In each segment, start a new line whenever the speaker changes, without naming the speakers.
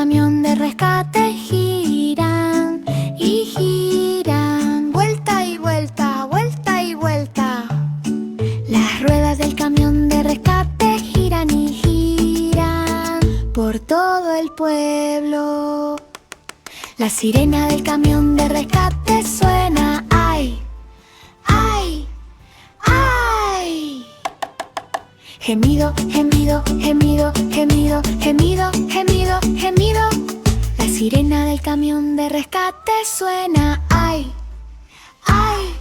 camión de rescate giran y giran, vuelta y vuelta, vuelta y vuelta. Las ruedas del camión de rescate giran y giran por todo el pueblo. La sirena del camión de rescate suena, ¡ay! ¡Ay! ¡Ay! Gemido, gemido, gemido, gemido, gemido, gemido, gemido. La sirena del camión de rescate suena, ¡ay! ¡Ay!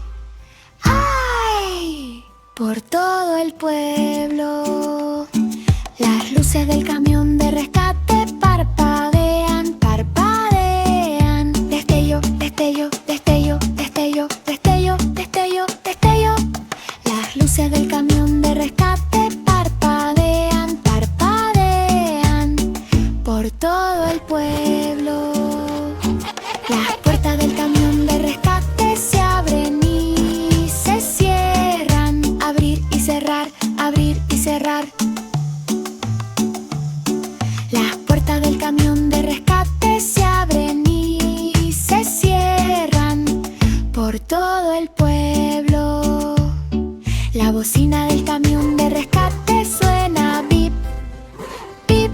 ¡Ay! Por todo el pueblo. Las luces del camión de rescate parpadean, parpadean. Destello, destello, destello, destello, destello, destello, destello. Las luces del camión de rescate parpadean, parpadean por todo el pueblo. Las puertas del camión de rescate se abren y se cierran. Abrir y cerrar, abrir y cerrar. Las puertas del camión de rescate se abren y se cierran por todo el pueblo. La bocina del camión de rescate suena, bip, bip,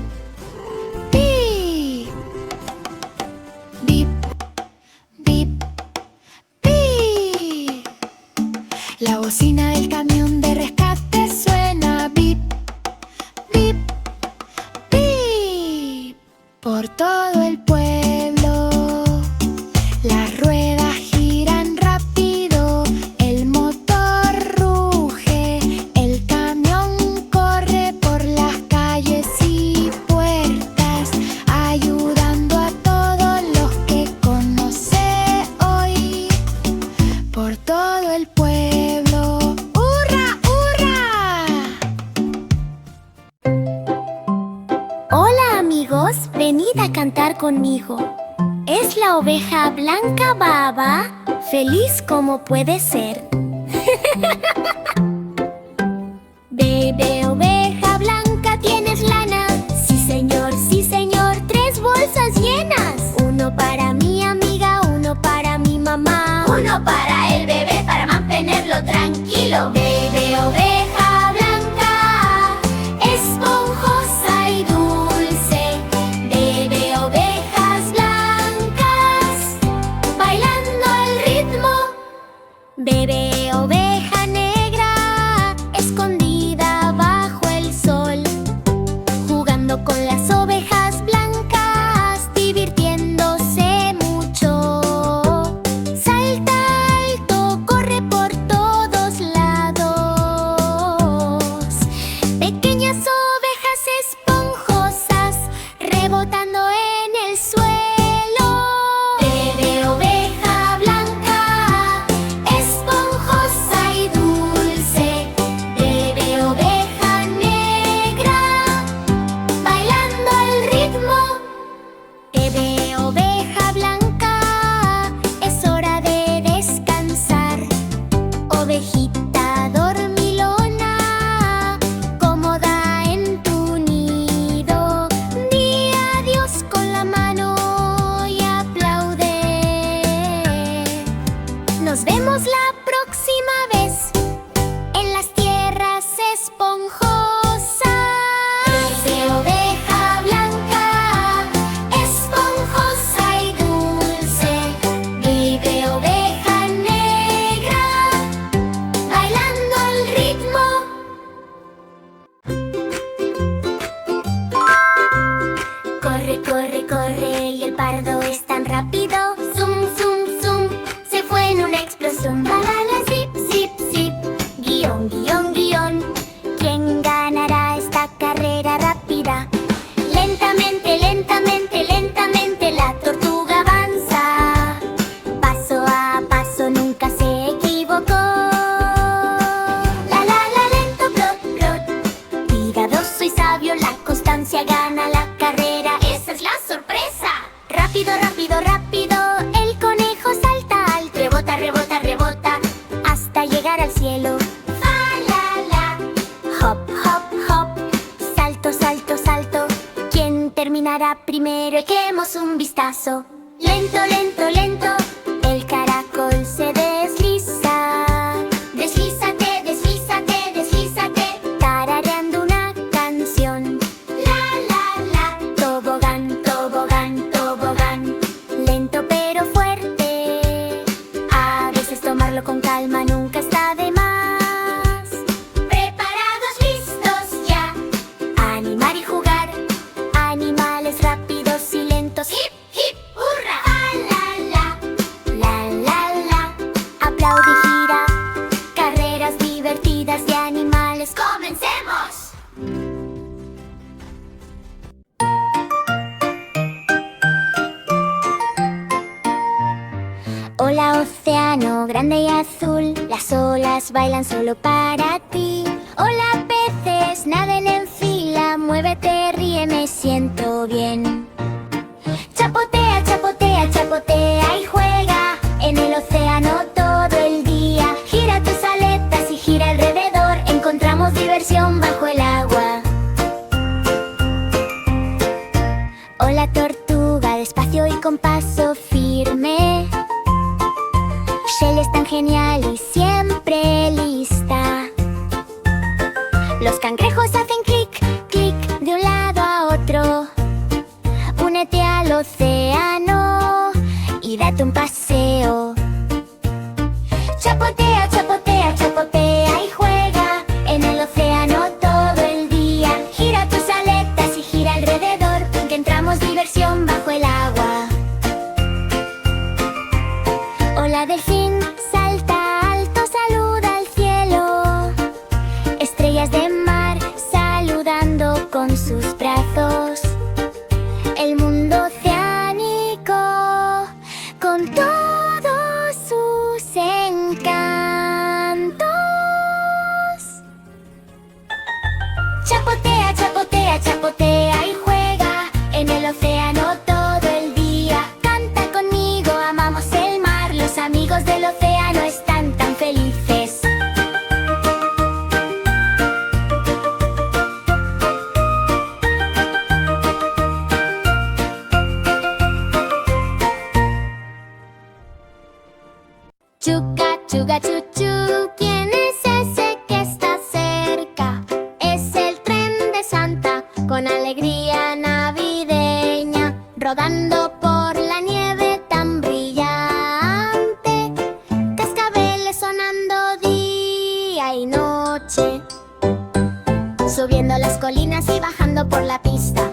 bip, bip, bip, bip. La bocina del camión de rescate suena, bip, bip, bip, por todo el pueblo. Las ruedas giran rápido, el motor ruge, el camión corre por las calles y puertas, ayudando a todos los que conoce hoy, por todo el pueblo. ¡Hurra, hurra!
Hola amigos, venid a cantar conmigo. Es la oveja blanca Baba, feliz como puede ser. Bebe oveja blanca, ¿tienes lana? Sí señor, 3 bolsas llenas. Uno para mi amiga, uno para mi mamá.
Uno para el bebé para mantenerlo tranquilo.
Bebe oveja blanca, esponjosa y dulce. Bebe ovejas blancas, bailando al ritmo. Bebe oveja negra, escondida bajo el sol, jugando con las ovejas blancas, divirtiéndose mucho. Salta alto, corre por todos lados. Pequeñas ovejas esponjosas, rebotando en el suelo. Bebe oveja blanca, esponjosa y dulce. Bebe oveja negra, bailando al ritmo. Bebe oveja blanca, es hora de descansar. Ovejita dormilona, cómoda en tu nido. Di adiós con la mano y aplaude. Nos vemos la próxima vez en las tierras esponjosas. Bebe oveja blanca, esponjosa y dulce. Vive oveja negra, bailando al ritmo. Corre, corre, corre, y el pardo es tan rápido. Zum, zum, zum, se fue en una explosión. La, la, la, zip, zip, zip. Guión, guión, guión. ¿Quién ganará esta carrera rápida? Lentamente, lentamente, lentamente la tortuga avanza. Paso a paso, nunca se equivocó. La, la, lento, plot, plot. Cuidadoso y sabio, la constancia gana la carrera. ¡Esa es la sorpresa! Rápido, rápido, rápido, el conejo salta alto. Rebota, rebota, rebota, hasta llegar al cielo. Fa, la, la. Hop, hop, hop, salto, salto, salto. ¿Quién terminará para, primero echemos un vistazo. Lento, lento, lento, el caracol se desliza. Deslízate, deslízate, deslízate, tarareando una canción. La, la, la, tobogán, tobogán, tobogán. Lento pero fuerte, a veces tomarlo con calma nunca está de más.
Preparados, listos ya.
Animar y jugar, animales rápidos y lentos.
Hip, hip, hurra.
La, la, la, aplaude y gira. Carreras divertidas de animales.
¡Comencemos!
Hola océano grande y azul, las olas bailan solo para ti. Hola peces, naden en fila, muévete, ríe, me siento bien. Chapotea, chapotea, chapotea y juega en el océano todo el día. Gira tus aletas y gira alrededor, encontramos diversión bajo el agua. Hola tortuga, despacio y con paso firme. Shell es tan genial y siempre lista. Los cangrejos hacen clic, clic de un lado a otro. Únete al océano y date un paseo. Chapotea, chapotea, chapotea y juega en el océano todo el día. Gira tus aletas y gira alrededor, que entramos diversión bajo el agua. Hola delfín, salta alto, saluda al cielo. Estrellas de mar saludando con sus brazos. El mundo oceánico con todos sus encantos. Chapotea, chapotea, chapotea y juega en el océano todo el día. Canta conmigo, amamos el mar, los amigos del océano están tan felices. Chuca, chuga, chuchu, ¿quién es ese que está cerca? Es el tren de Santa, con alegría navideña, rodando por la nieve tan brillante. Cascabeles sonando día y noche, subiendo las colinas y bajando por la pista.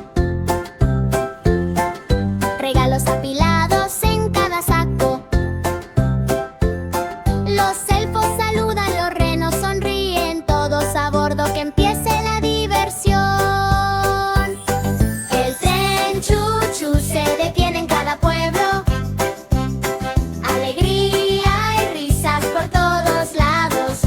Regalos apilados en cada saco. Los elfos saludan, los renos sonríen, todos a bordo, que empiece la diversión. El tren chuchu se detiene en cada pueblo. Alegría y risas por todos lados.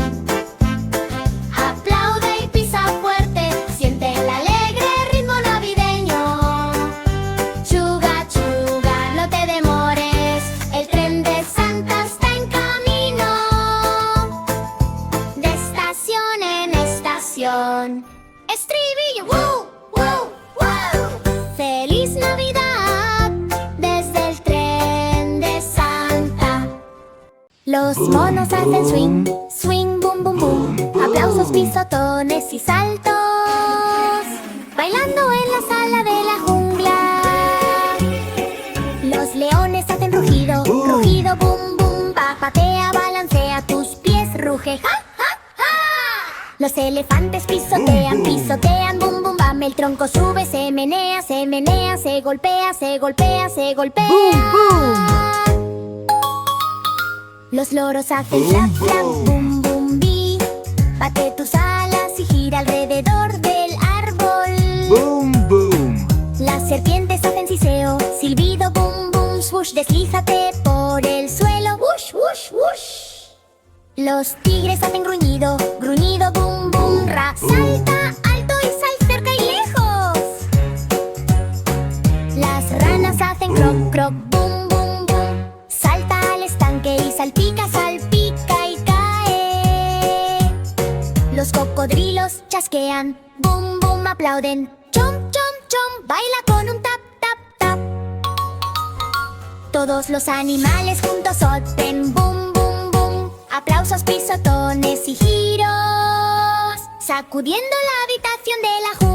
Aplaude y pisa fuerte, siente el alegre ritmo navideño. Chuga, chuga, no te demores, el tren de Santa está en camino. De estación en estación. Estribillo, ¡wow! ¡Wow! ¡Wow! ¡Feliz Navidad! Desde el tren de Santa. Los monos hacen swing, swing, boom, boom, boom. Aplausos, pisotones y saltos, bailando en la sala de la jungla. Los leones hacen rugido, rugido, boom, boom. Patea, balancea tus pies, ruge, ja, ja, ja. Los elefantes pisotean, pisotean, boom, boom, bam. El tronco sube, se menea, se menea, se golpea, se golpea, se golpea. Los loros hacen flap, flap, boom, boom, bee. Bate tus alas y gira alrededor del árbol.
Boom, boom.
Las serpientes hacen siseo, silbido, boom, boom, swoosh. Deslízate por el suelo, whoosh, whoosh, whoosh. Los tigres hacen gruñido, gruñido, boom, boom, ra. Salta alto y sal cerca y lejos. Las ranas hacen croc, croc, boom, boom, boom. Salta al estanque y salpica, salpica y cae. Los cocodrilos chasquean, boom, boom, aplauden. Chomp, chomp, chomp, baila con un tap, Todos los animales juntos soten, boom, boom, boom. Aplausos, pisotones y giros, sacudiendo la habitación de la junta.